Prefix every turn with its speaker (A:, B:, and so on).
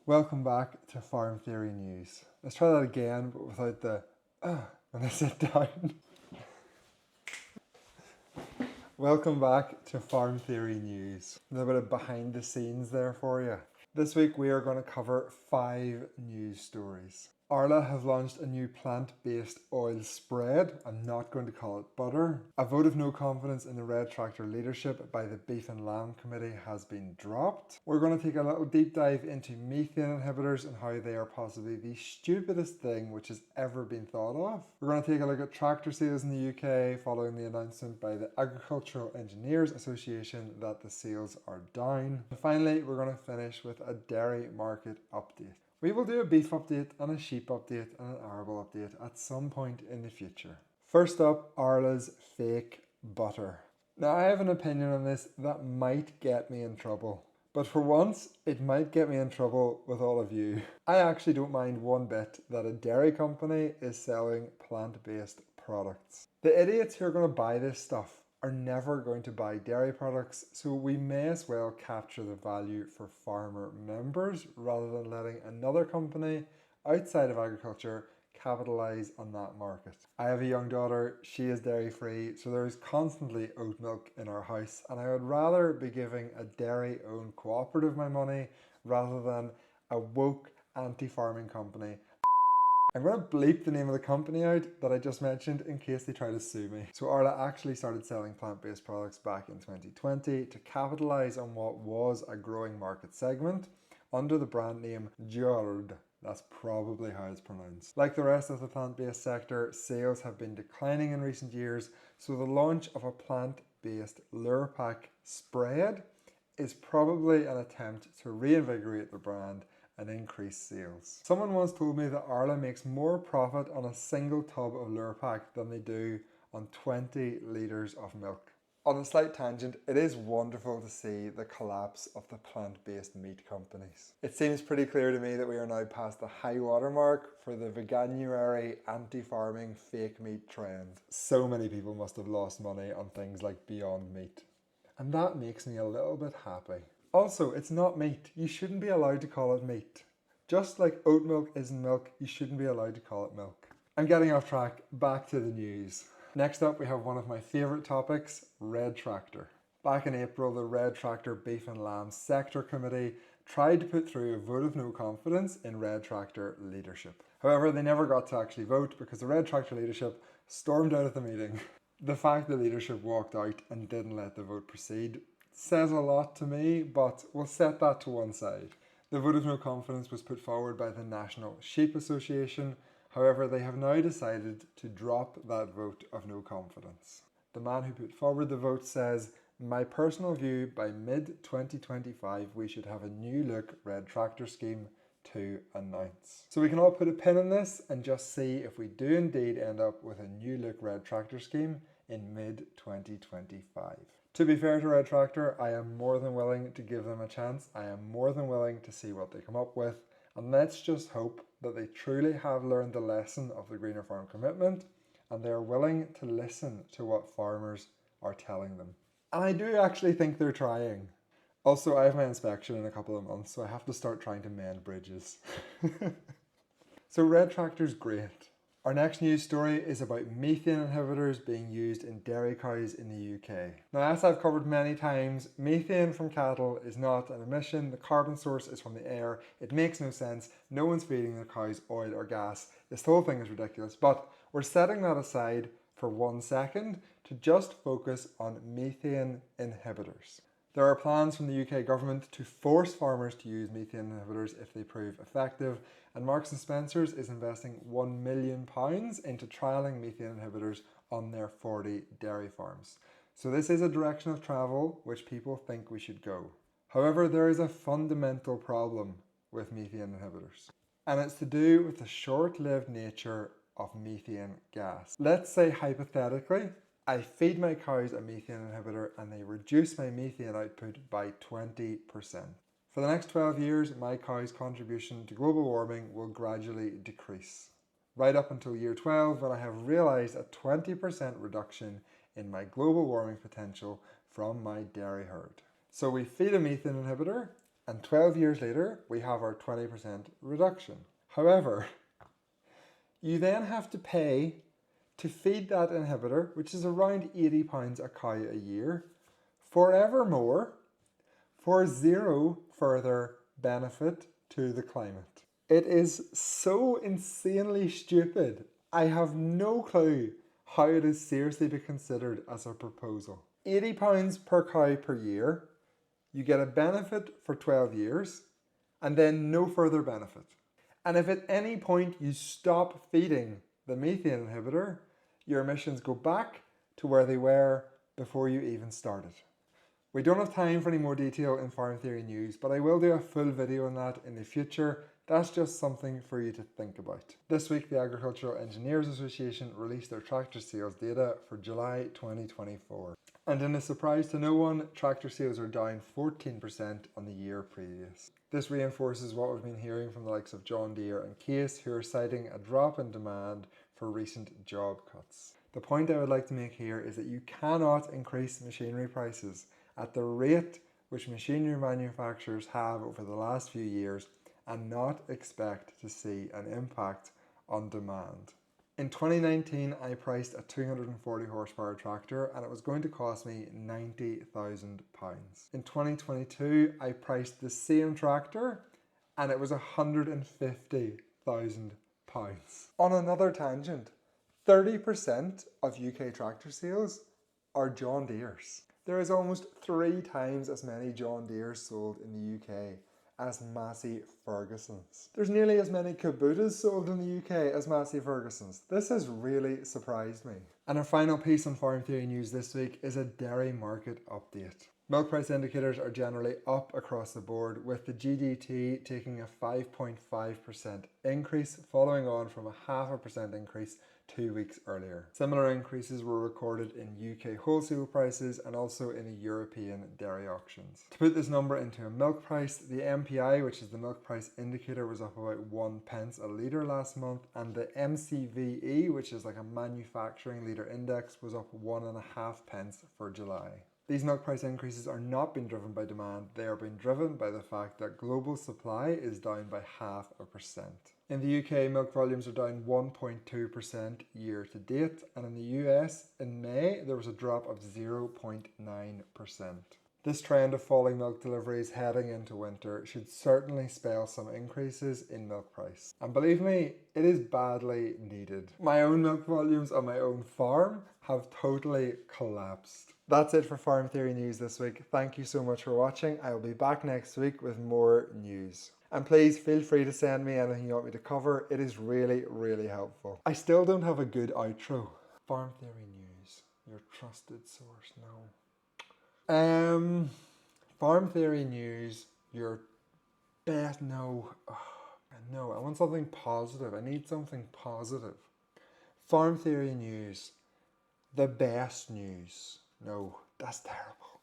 A: Welcome back to Farm Theory News. Let's try that again, but without the when I sit down. Welcome back to Farm Theory News. A little bit of behind the scenes there for you. This week we are going to cover 5 news stories. Arla have launched a new plant-based oil spread. I'm not going to call it butter. A vote of no confidence in the Red Tractor leadership by the Beef and Lamb Committee has been dropped. We're going to take a little deep dive into methane inhibitors and how they are possibly the stupidest thing which has ever been thought of. We're going to take a look at tractor sales in the UK following the announcement by the Agricultural Engineers Association that the sales are down. And finally, we're going to finish with a dairy market update. We will do a beef update and a sheep update and an arable update at some point in the future. First up, Arla's fake butter. Now I have an opinion on this that might get me in trouble. But for once, it might get me in trouble with all of you. I actually don't mind one bit that a dairy company is selling plant-based products. The idiots who are going to buy this stuff are never going to buy dairy products, so we may as well capture the value for farmer members rather than letting another company outside of agriculture capitalize on that market. I have a young daughter, she is dairy free, so there is constantly oat milk in our house, and I would rather be giving a dairy owned cooperative my money rather than a woke anti-farming company. I'm going to bleep the name of the company out that I just mentioned in case they try to sue me. So Arla actually started selling plant-based products back in 2020 to capitalise on what was a growing market segment under the brand name Jord. That's probably how it's pronounced. Like the rest of the plant-based sector, sales have been declining in recent years, so the launch of a plant-based lure pack spread is probably an attempt to reinvigorate the brand and increase sales. Someone once told me that Arla makes more profit on a single tub of lure pack than they do on 20 litres of milk. On a slight tangent, it is wonderful to see the collapse of the plant-based meat companies. It seems pretty clear to me that we are now past the high water mark for the veganuary anti-farming fake meat trend. So many people must have lost money on things like Beyond Meat. And that makes me a little bit happy. Also, it's not meat. You shouldn't be allowed to call it meat. Just like oat milk isn't milk, you shouldn't be allowed to call it milk. I'm getting off track, back to the news. Next up, we have one of my favourite topics, Red Tractor. Back in April, the Red Tractor Beef and Lamb Sector Committee tried to put through a vote of no confidence in Red Tractor leadership. However, they never got to actually vote because the Red Tractor leadership stormed out of the meeting. The fact the leadership walked out and didn't let the vote proceed says a lot to me, but we'll set that to one side. The vote of no confidence was put forward by the National Sheep Association. However, they have now decided to drop that vote of no confidence. The man who put forward the vote says, "My personal view, by mid-2025 we should have a new look Red Tractor scheme to announce." So we can all put a pin in this and just see if we do indeed end up with a new look Red Tractor scheme in mid-2025. To be fair to Red Tractor, I am more than willing to give them a chance. I am more than willing to see what they come up with. And let's just hope that they truly have learned the lesson of the Greener Farm commitment and they are willing to listen to what farmers are telling them. And I do actually think they're trying. Also, I have my inspection in a couple of months, so I have to start trying to mend bridges. So Red Tractor's great. Our next news story is about methane inhibitors being used in dairy cows in the UK. Now, as I've covered many times, methane from cattle is not an emission. The carbon source is from the air. It makes no sense. No one's feeding the cows oil or gas. This whole thing is ridiculous. But we're setting that aside for 1 second to just focus on methane inhibitors. There are plans from the UK government to force farmers to use methane inhibitors if they prove effective, and Marks & Spencer's is investing £1 million into trialling methane inhibitors on their 40 dairy farms. So this is a direction of travel which people think we should go. However, there is a fundamental problem with methane inhibitors, and it's to do with the short-lived nature of methane gas. Let's say hypothetically, I feed my cows a methane inhibitor and they reduce my methane output by 20%. For the next 12 years, my cow's contribution to global warming will gradually decrease, right up until year 12 when I have realised a 20% reduction in my global warming potential from my dairy herd. So we feed a methane inhibitor And 12 years later, we have our 20% reduction. However, you then have to pay to feed that inhibitor, which is around £80 a cow a year, forevermore, for zero further benefit to the climate. It is so insanely stupid. I have no clue how it is seriously be considered as a proposal. £80 per cow per year, you get a benefit for 12 years, and then no further benefit. And if at any point you stop feeding the methane inhibitor, your emissions go back to where they were before you even started. We don't have time for any more detail in Farm Theory News, but I will do a full video on that in the future. That's just something for you to think about. This week, the Agricultural Engineers Association released their tractor sales data for July 2024. And in a surprise to no one, tractor sales are down 14% on the year previous. This reinforces what we've been hearing from the likes of John Deere and Case, who are citing a drop in demand for recent job cuts. The point I would like to make here is that you cannot increase machinery prices at the rate which machinery manufacturers have over the last few years and not expect to see an impact on demand. In 2019, I priced a 240 horsepower tractor and it was going to cost me £90,000. In 2022, I priced the same tractor and it was £150,000. On another tangent, 30% of UK tractor sales are John Deeres. There is almost 3 times as many John Deeres sold in the UK as Massey Fergusons. There's nearly as many Kubutas sold in the UK as Massey Fergusons. This has really surprised me. And our final piece on Farm Theory News this week is a dairy market update. Milk price indicators are generally up across the board, with the GDT taking a 5.5% increase, following on from a 0.5% increase 2 weeks earlier. Similar increases were recorded in UK wholesale prices and also in the European dairy auctions. To put this number into a milk price, the MPI, which is the milk price indicator, was up about 1 pence a litre last month, and the MCVE, which is like a manufacturing litre index, was up 1.5 pence for July. These milk price increases are not being driven by demand, they are being driven by the fact that global supply is down by 0.5%. In the UK, milk volumes are down 1.2% year to date, and in the US, in May, there was a drop of 0.9%. This trend of falling milk deliveries heading into winter should certainly spell some increases in milk price. And believe me, it is badly needed. My own milk volumes on my own farm have totally collapsed. That's it for Farm Theory News this week. Thank you so much for watching. I will be back next week with more news. And please feel free to send me anything you want me to cover. It is really, really helpful. I still don't have a good outro. Farm Theory News, your trusted source. No. Farm Theory News, your best. No. No, I want something positive. I need something positive. Farm Theory News, the best news. No, that's terrible.